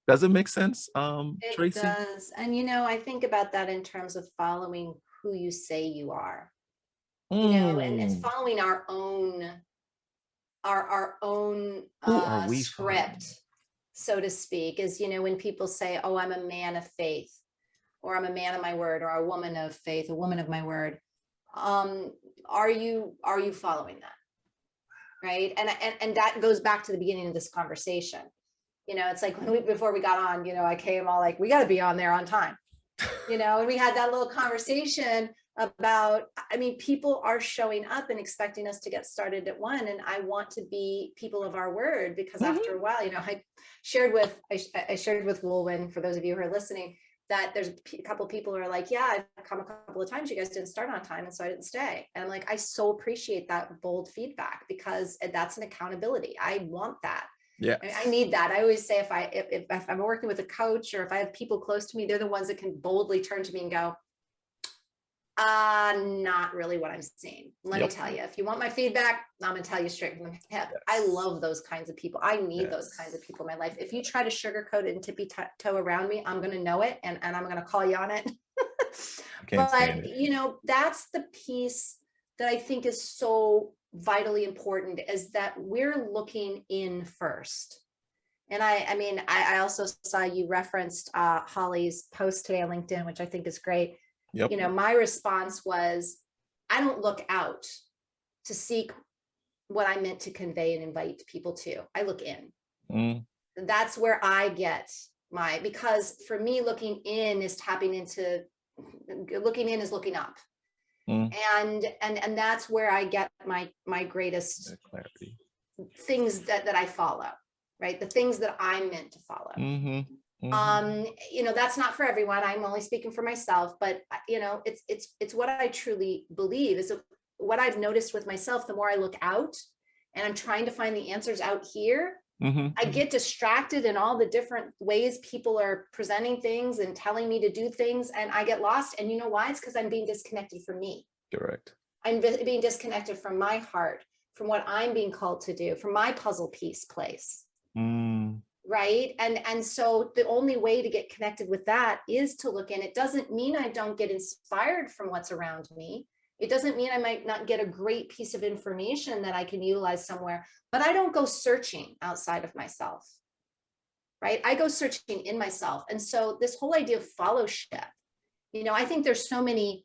Does it make sense, Traci? It does. And, I think about that in terms of following who you say you are, and following our own who are we script, so to speak, is, when people say, oh, I'm a man of faith. or I'm a man of my word, or a woman of faith, a woman of my word. Are you following that? Right. And that goes back to the beginning of this conversation. It's like before we got on, I came all like, we got to be on there on time, and we had that little conversation about, people are showing up and expecting us to get started at 1. And I want to be people of our word, because after a while, I shared with Wulwyn, for those of you who are listening, that there's a couple of people who are like, yeah, I've come a couple of times, you guys didn't start on time, and so I didn't stay. And I'm like, I so appreciate that bold feedback, because that's an accountability. I want that. Yeah, I need that. I always say, if I'm working with a coach, or if I have people close to me, they're the ones that can boldly turn to me and go, not really what I'm seeing. Let me tell you, if you want my feedback, I'm gonna tell you straight from the hip. Yes. I love those kinds of people. I need those kinds of people in my life. If you try to sugarcoat it and tippy toe around me, I'm gonna know it, and I'm gonna call you on it. But that's the piece that I think is so vitally important, is that we're looking in first. And I also saw you referenced Holly's post today on LinkedIn, which I think is great. Yep. My response was, I don't look out to seek what I meant to convey and invite people to. I look in. That's where I get because for me, looking in is looking in is looking up. And that's where I get my greatest clarity, things that I follow, right? The things that I'm meant to follow. That's not for everyone. I'm only speaking for myself, but it's what I truly believe. Is what I've noticed with myself. The more I look out and I'm trying to find the answers out here, I get distracted in all the different ways people are presenting things and telling me to do things, and I get lost. And you know why? It's because I'm being disconnected from me. Correct. I'm being disconnected from my heart, from what I'm being called to do, from my puzzle piece place. Right. And so the only way to get connected with that is to look in. It doesn't mean I don't get inspired from what's around me. It doesn't mean I might not get a great piece of information that I can utilize somewhere, but I don't go searching outside of myself. Right. I go searching in myself. And so this whole idea of fellowship, I think there's so many,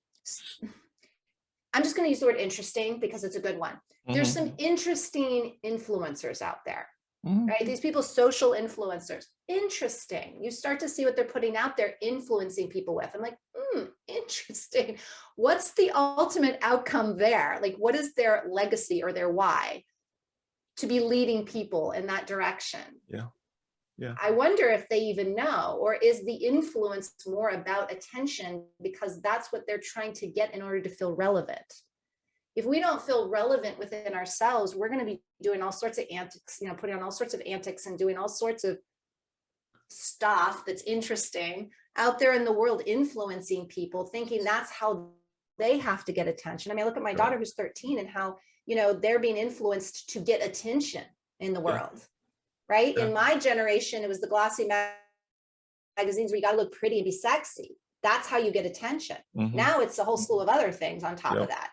I'm just going to use the word interesting because it's a good one. There's some interesting influencers out there. Right? These people, social influencers, interesting. You start to see what they're putting out there, influencing people with. I'm like, interesting. What's the ultimate outcome there? Like, what is their legacy or their why to be leading people in that direction? Yeah. I wonder if they even know, or is the influence more about attention because that's what they're trying to get in order to feel relevant? If we don't feel relevant within ourselves, we're going to be doing all sorts of antics, putting on all sorts of antics and doing all sorts of stuff that's interesting out there in the world, influencing people, thinking that's how they have to get attention. Look at my daughter who's 13 and how, they're being influenced to get attention in the world, right? In my generation, it was the glossy magazines where you got to look pretty and be sexy. That's how you get attention. Now it's a whole slew of other things on top of that.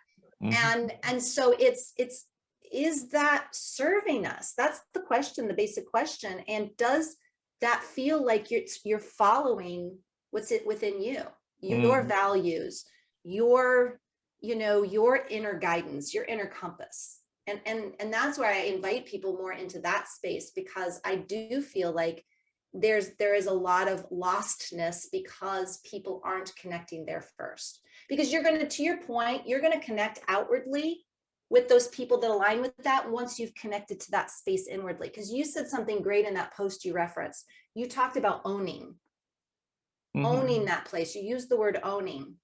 And so is that serving us? That's the question, the basic question. And does that feel like you're following what's within you, your values, your inner guidance, your inner compass? And that's why I invite people more into that space, because I do feel like there is a lot of lostness because people aren't connecting there first. Because to your point, you're going to connect outwardly with those people that align with that once you've connected to that space inwardly. Because you said something great in that post you referenced. You talked about owning that place. You used the word owning,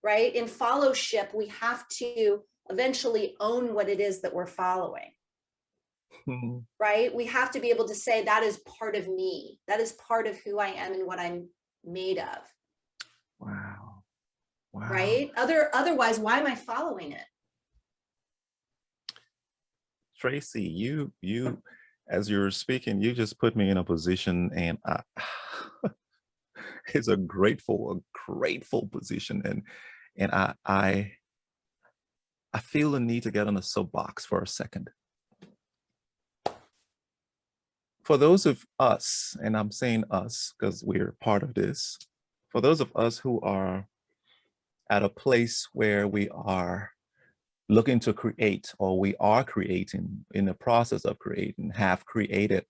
right? In fellowship, we have to eventually own what it is that we're following. Right? We have to be able to say that is part of me. That is part of who I am and what I'm made of. Wow. Right? Otherwise, why am I following it? Traci, you as you're speaking, you just put me in a position, and it's a grateful position, and I feel the need to get on a soapbox for a second. For those of us, and I'm saying us because we're part of this, for those of us who are at a place where we are looking to create, or we are creating, in the process of creating, have created,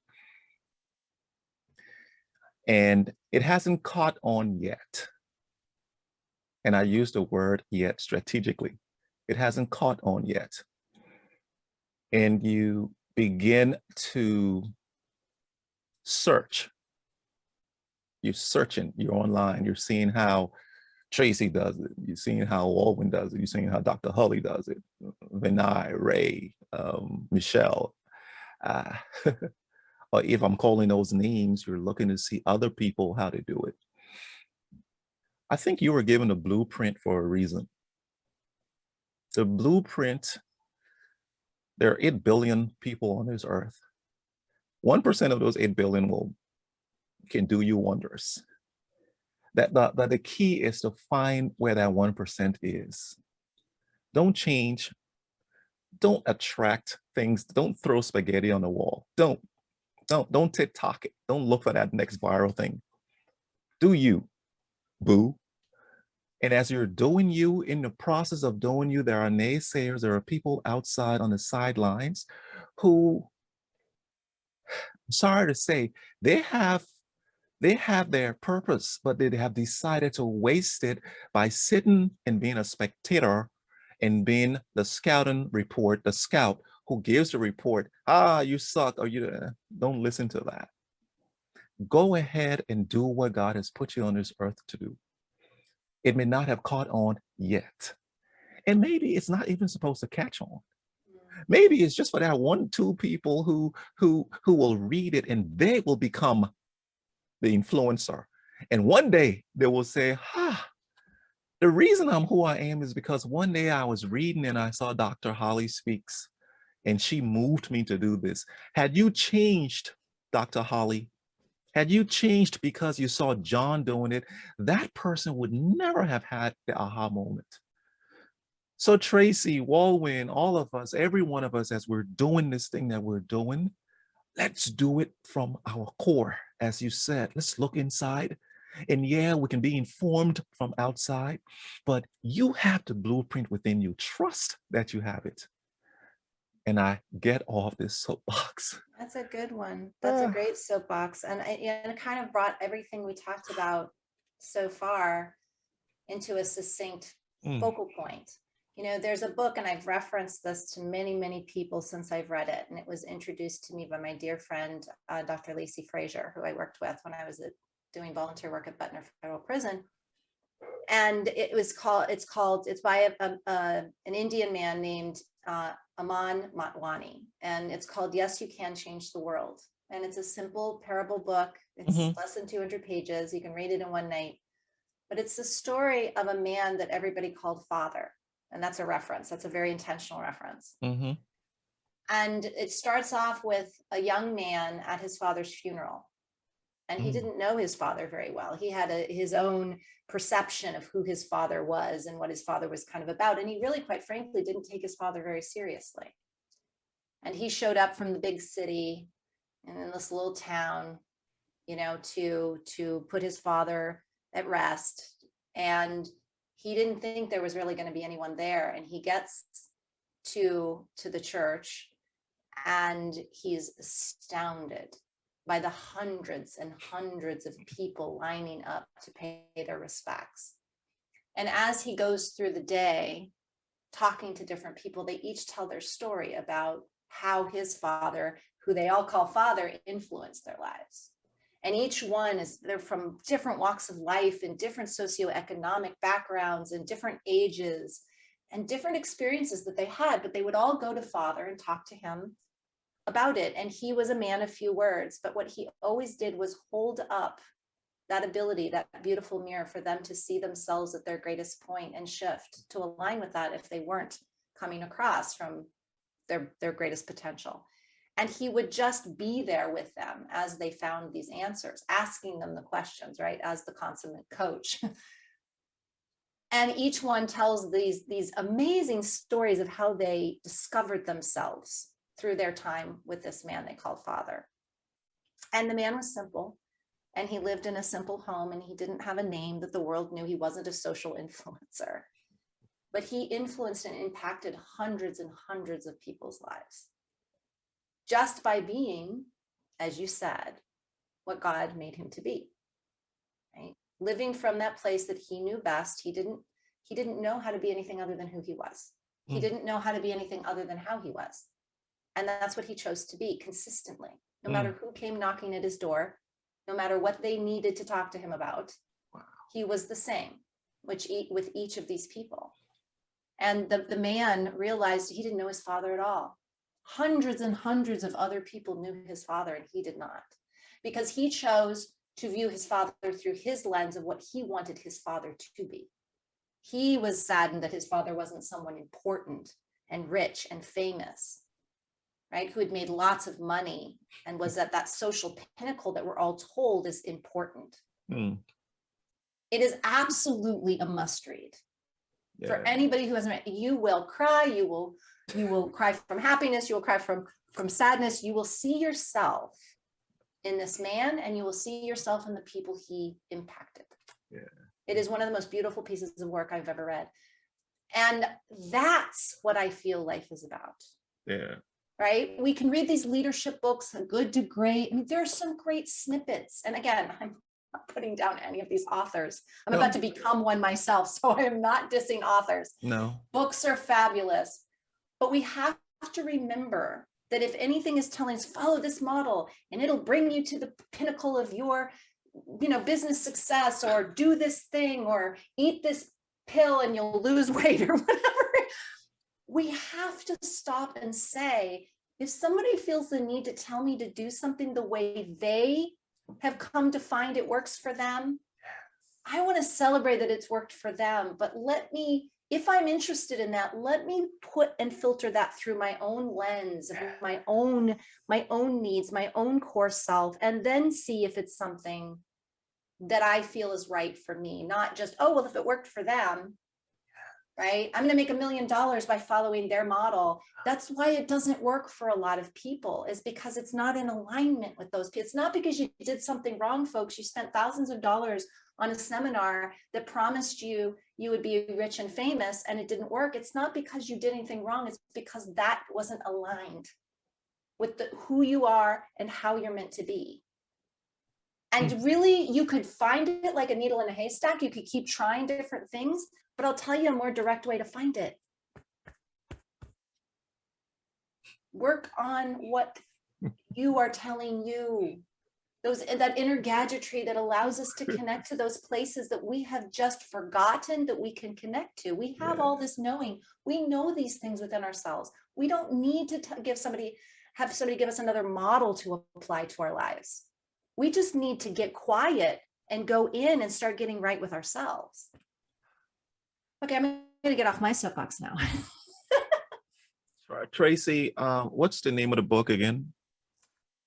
and it hasn't caught on yet. And I use the word yet strategically. It hasn't caught on yet. And you begin to search. You're searching, you're online, you're seeing how Traci does it, you're seeing how Wulwyn does it, you're seeing how Dr. Hulley does it, Vinay, Ray, Michelle. Or if I'm calling those names, you're looking to see other people how to do it. I think you were given a blueprint for a reason. The blueprint, there are 8 billion people on this earth. 1% of those 8 billion can do you wonders. That the key is to find where that 1% is. Don't change. Don't attract things. Don't throw spaghetti on the wall. Don't TikTok it. Don't look for that next viral thing. Do you, boo. And as you're doing you, in the process of doing you, there are naysayers, there are people outside on the sidelines who, I'm sorry to say, they have their purpose, but they have decided to waste it by sitting and being a spectator and being the scouting report, the scout who gives the report, you suck, or you don't listen to that. Go ahead and do what God has put you on this earth to do. It may not have caught on yet. And maybe it's not even supposed to catch on. Maybe it's just for that 1-2 people who will read it, and they will become the influencer. And one day they will say, the reason I'm who I am is because one day I was reading and I saw Dr. Holly Speaks, and she moved me to do this. Had you changed, Dr. Holly, had you changed because you saw John doing it, that person would never have had the aha moment. So Traci, Wulwyn, all of us, every one of us, as we're doing this thing that we're doing, let's do it from our core. As you said, let's look inside. And yeah, we can be informed from outside, but you have the blueprint within you. Trust that you have it. And I get off this soapbox. That's a good one. That's a great soapbox. And it kind of brought everything we talked about so far into a succinct focal point. You know, there's a book, and I've referenced this to many, many people since I've read it. And it was introduced to me by my dear friend, Dr. Lacey Frazier, who I worked with when I was doing volunteer work at Butner Federal Prison. And it's by an Indian man named Aman Matwani. And it's called Yes, You Can Change the World. And it's a simple parable book. It's less than 200 pages. You can read it in one night. But it's the story of a man that everybody called father. And that's a reference. That's a very intentional reference. And it starts off with a young man at his father's funeral. And he didn't know his father very well. He had his own perception of who his father was and what his father was kind of about. And he really, quite frankly, didn't take his father very seriously. And he showed up from the big city and in this little town, you know, to put his father at rest. And he didn't think there was really going to be anyone there. And he gets to the church, and he's astounded by the hundreds and hundreds of people lining up to pay their respects. And as he goes through the day, talking to different people, they each tell their story about how his father, who they all call father, influenced their lives. And each one they're from different walks of life and different socioeconomic backgrounds and different ages and different experiences that they had, but they would all go to father and talk to him about it. And he was a man of few words, but what he always did was hold up that ability, that beautiful mirror, for them to see themselves at their greatest point and shift to align with that if they weren't coming across from their greatest potential. And he would just be there with them as they found these answers, asking them the questions, right, as the consummate coach. And each one tells these amazing stories of how they discovered themselves through their time with this man they called father. And the man was simple. and he lived in a simple home, and he didn't have a name that the world knew. He wasn't a social influencer, but he influenced and impacted hundreds and hundreds of people's lives just by being, as you said, what God made him to be, right? Living from that place that he knew best. He didn't know how to be anything other than who he was. He didn't know how to be anything other than how he was. And that's what he chose to be consistently, no matter who came knocking at his door, no matter what they needed to talk to him about. Wow. He was the same, with each of these people. And the man realized he didn't know his father at all. Hundreds and hundreds of other people knew his father, and he did not, because he chose to view his father through his lens of what he wanted his father to be. He was saddened that his father wasn't someone important and rich and famous, right? Who had made lots of money and was at that social pinnacle that we're all told is important. It is absolutely a must read. Yeah. For anybody who hasn't read, you will cry, you will cry from happiness, you will cry from sadness, you will see yourself in this man, and you will see yourself in the people he impacted. Yeah. It is one of the most beautiful pieces of work I've ever read. And that's what I feel life is about. Yeah. Right? We can read these leadership books, Good to Great. I mean, there are some great snippets. And again, I'm not putting down any of these authors. I'm about to become one myself, so I am not dissing authors. No. Books are fabulous. But we have to remember that if anything is telling us, follow this model and it'll bring you to the pinnacle of your, business success, or do this thing, or eat this pill and you'll lose weight, or whatever. We have to stop and say, if somebody feels the need to tell me to do something the way they have come to find it works for them, I want to celebrate that it's worked for them. But let me, if I'm interested in that, let me put and filter that through my own lens, of my own needs, my own core self, and then see if it's something that I feel is right for me. Not just, oh, well, if it worked for them, right? I'm going to make $1 million by following their model. That's why it doesn't work for a lot of people, is because it's not in alignment with those people. It's not because you did something wrong, folks. You spent thousands of dollars on a seminar that promised you would be rich and famous, and it didn't work. It's not because you did anything wrong. It's because that wasn't aligned with who you are and how you're meant to be. And really, you could find it like a needle in a haystack. You could keep trying different things, but I'll tell you a more direct way to find it. Work on what you are telling you. That inner gadgetry that allows us to connect to those places that we have just forgotten that we can connect to. We have all this knowing. We know these things within ourselves. We don't need to have somebody give us another model to apply to our lives. We just need to get quiet and go in and start getting right with ourselves. Okay, I'm going to get off my soapbox now. Traci, what's the name of the book again?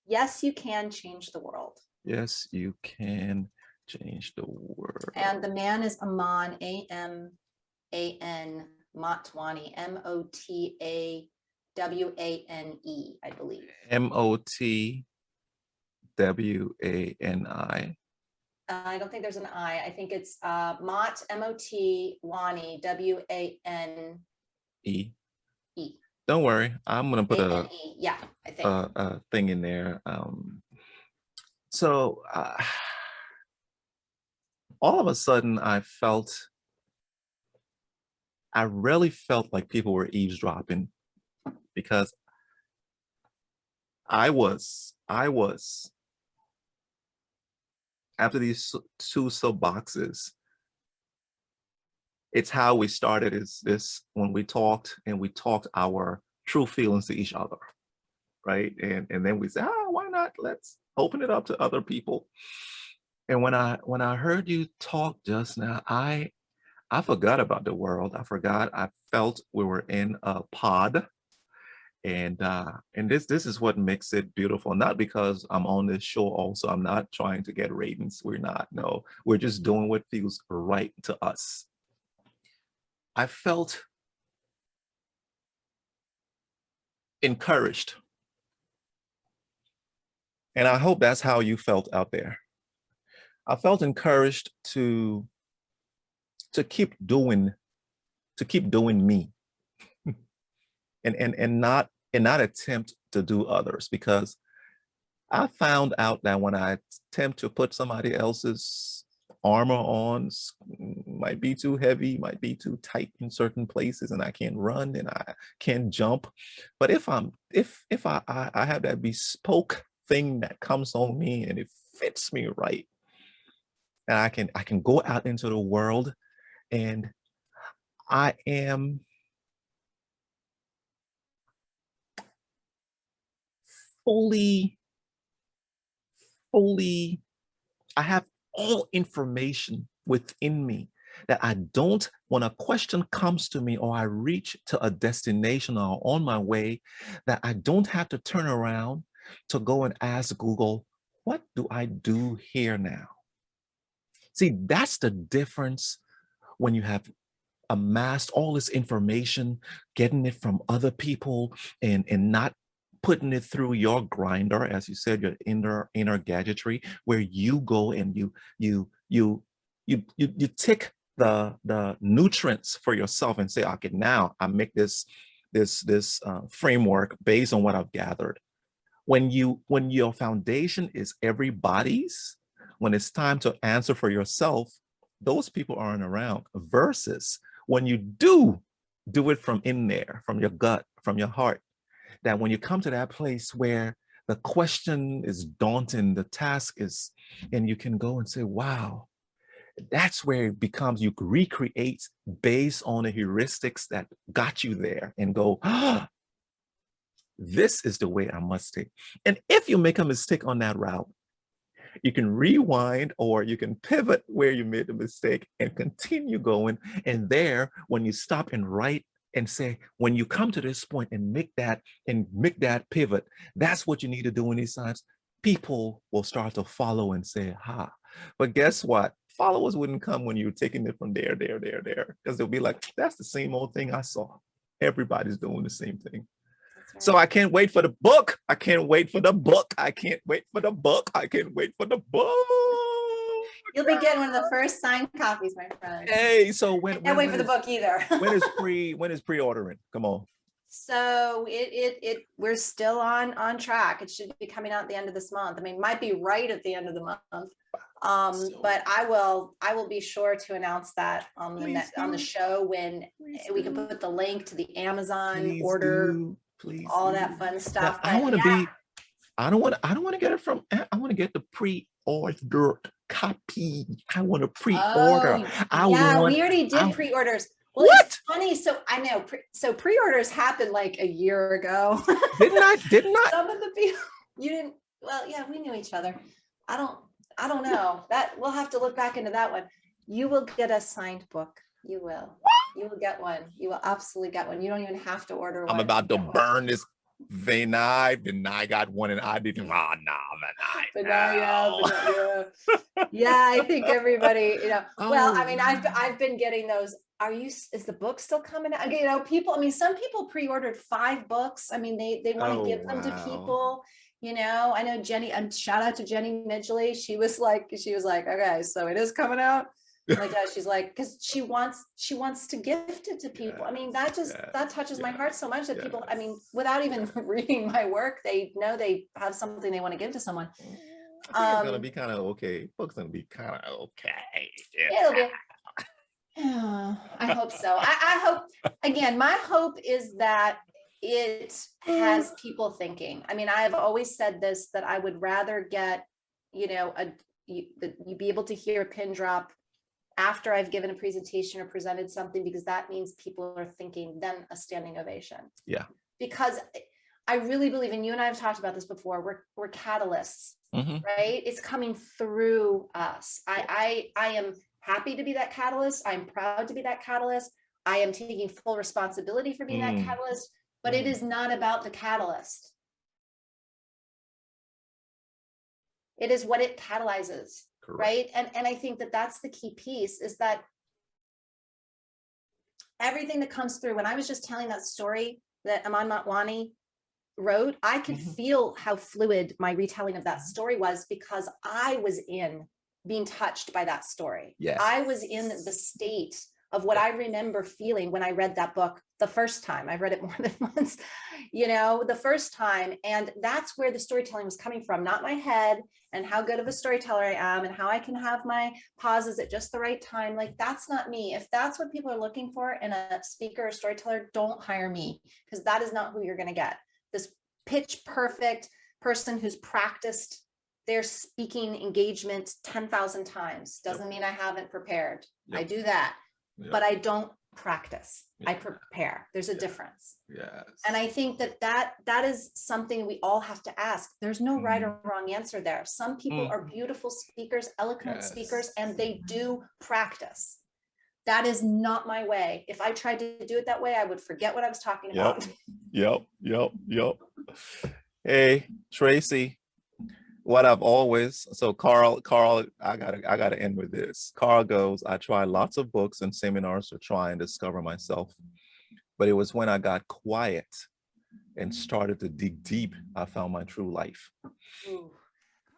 Yes, You Can Change the World. Yes, You Can Change the World. And the man is Aman, A-M-A-N, Motwani, M-O-T-A-W-A-N-E, I believe. M-O-T W-A-N-I. I don't think there's an I. I think it's Mott, M-O-T, Wani, W-A-N-E. E. Don't worry, I'm gonna put a thing in there. So all of a sudden, I really felt like people were eavesdropping, because I was after these two soapboxes. It's how we started, is this when we talked our true feelings to each other, right? And then we said, why not? Let's open it up to other people. And when I heard you talk just now, I forgot about the world. I felt we were in a pod. And this is what makes it beautiful. Not because I'm on this show also. I'm not trying to get ratings. We're not. No, we're just doing what feels right to us. I felt encouraged. And I hope that's how you felt out there. I felt encouraged to keep doing me, and not attempt to do others, because I found out that when I attempt to put somebody else's armor on, might be too heavy, might be too tight in certain places, and I can't run and I can't jump. But if I have that bespoke thing that comes on me and it fits me right, and I can go out into the world, and I am fully, fully, I have all information within me that I don't, when a question comes to me or I reach to a destination or on my way, that I don't have to turn around to go and ask Google, what do I do here now? See, that's the difference when you have amassed all this information, getting it from other people, and not putting it through your grinder, as you said, your inner gadgetry, where you go and you tick the nutrients for yourself and say, okay, now I make this framework based on what I've gathered. When your foundation is everybody's, when it's time to answer for yourself, those people aren't around. Versus when you do it from in there, from your gut, from your heart, that when you come to that place where the question is daunting, the task is, and you can go and say, wow, that's where it becomes, you recreate based on the heuristics that got you there, and go, ah, this is the way I must take. And if you make a mistake on that route, you can rewind or you can pivot where you made the mistake and continue going. And there, when you stop and write and say, when you come to this point and make that pivot, that's what you need to do in these times. People will start to follow and say, ha. But guess what? Followers wouldn't come when you're taking it from there, because they'll be like, that's the same old thing I saw. Everybody's doing the same thing. Right. So I can't wait for the book. I can't wait for the book. I can't wait for the book. I can't wait for the book. You'll be getting one of the first signed copies, my friend. Hey, so when can't wait for the book either. when is pre-ordering? Come on. So we're still on track. It should be coming out at the end of this month. I mean, it might be right at the end of the month. But I will be sure to announce that on the show when we can put the link to the Amazon order, all that fun stuff. Now, I want to be. I don't want to get it from. I want to get the pre-ordered copy. I want to pre-order. We already did pre-orders. Well, what? It's funny. So I know. So pre-orders happened like a year ago. Didn't I? Some of the people you didn't. Well, yeah, we knew each other. I don't know. That we'll have to look back into that one. You will get a signed book. You will. You will get one. You will absolutely get one. You don't even have to order one. I'm about to burn this. Vinay got one and I didn't. Oh, no, Vinay. Yeah, I think everybody, well, I mean, I've been getting those. Is the book still coming out? People, I mean, some people pre-ordered 5 books. I mean, they want to give them to people. I know Jenny, and shout out to Jenny Midgley. She was like, okay, so it is coming out. Like she's like, because she wants to gift it to people. I mean, that touches my heart so much that people, I mean, without even reading my work, they know they have something they want to give to someone. I think it's gonna be kind of okay. Book's gonna be kind of okay. It'll be. I hope so. I hope, again, my hope is that it has people thinking. I mean, I've always said this, that I would rather get, you be able to hear a pin drop after I've given a presentation or presented something, because that means people are thinking, than a standing ovation. Yeah. Because I really believe, and you and I have talked about this before, we're catalysts, right? It's coming through us. I am happy to be that catalyst. I'm proud to be that catalyst. I am taking full responsibility for being that catalyst, but it is not about the catalyst. It is what it catalyzes. Correct. Right. And I think that that's the key piece, is that everything that comes through, when I was just telling that story that Aman Matwani wrote, I could feel how fluid my retelling of that story was, because I was in being touched by that story. Yes. I was in the state of what I remember feeling when I read that book the first time. I've read it more than once, you know, the first time. And that's where the storytelling was coming from, not my head and how good of a storyteller I am and how I can have my pauses at just the right time. Like, that's not me. If that's what people are looking for in a speaker or storyteller, don't hire me, because that is not who you're going to get. This pitch perfect person who's practiced their speaking engagement 10,000 times doesn't mean I haven't prepared. I do that. But I don't practice. I prepare. There's a difference. Yes. And I think that is something we all have to ask. There's no right or wrong answer there. Some people are beautiful speakers, eloquent speakers, and they do practice. That is not my way. If I tried to do it that way, I would forget what I was talking about. Yep. Hey, Traci. What I've always, so Carl, I gotta end with this. Carl goes, I tried lots of books and seminars to try and discover myself, but it was when I got quiet and started to dig deep, I found my true life. Ooh.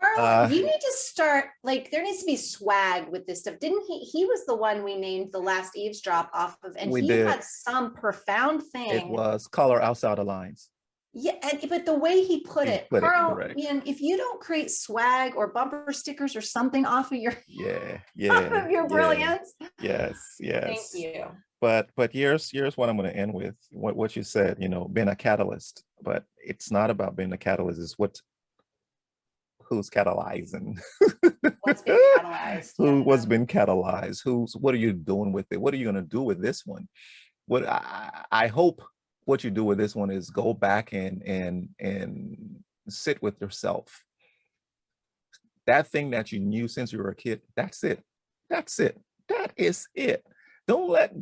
Carl, you need to start, like, there needs to be swag with this stuff. Didn't he was the one we named the last eavesdrop off of, and he had some profound thing. It was Color Outside the Lines. Yeah, but the way he put it, Carl, man, if you don't create swag or bumper stickers or something off of your off of your brilliance. Yes. Thank you. But here's what I'm going to end with. What you said, you know, being a catalyst, but it's not about being a catalyst. It's who's catalyzing. What's being catalyzed? What's been catalyzed? What are you doing with it? What are you going to do with this one? What I hope what you do with this one is go back and sit with yourself. That thing that you knew since you were a kid, that's it. That is it. Don't let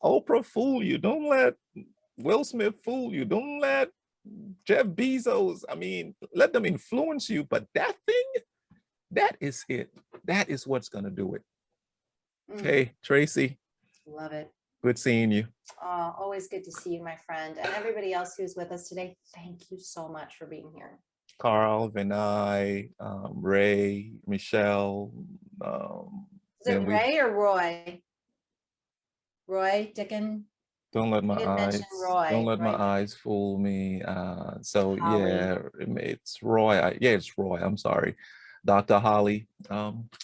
Oprah fool you. Don't let Will Smith fool you. Don't let Jeff Bezos, I mean, let them influence you, but that thing, that is it. That is what's going to do it. Hey, Traci. Love it. Good seeing you. Oh, always good to see you, my friend. And everybody else who's with us today, thank you so much for being here. Carl, Vinay, Ray, Michelle. Is it Ray or Roy? Roy Dickon? Don't let my eyes fool me. So Holly. Yeah, it's Roy. It's Roy. I'm sorry. Dr. Holly.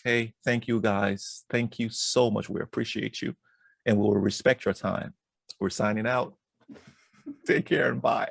Hey, thank you guys. Thank you so much. We appreciate you. And we'll respect your time. We're signing out. Take care and bye.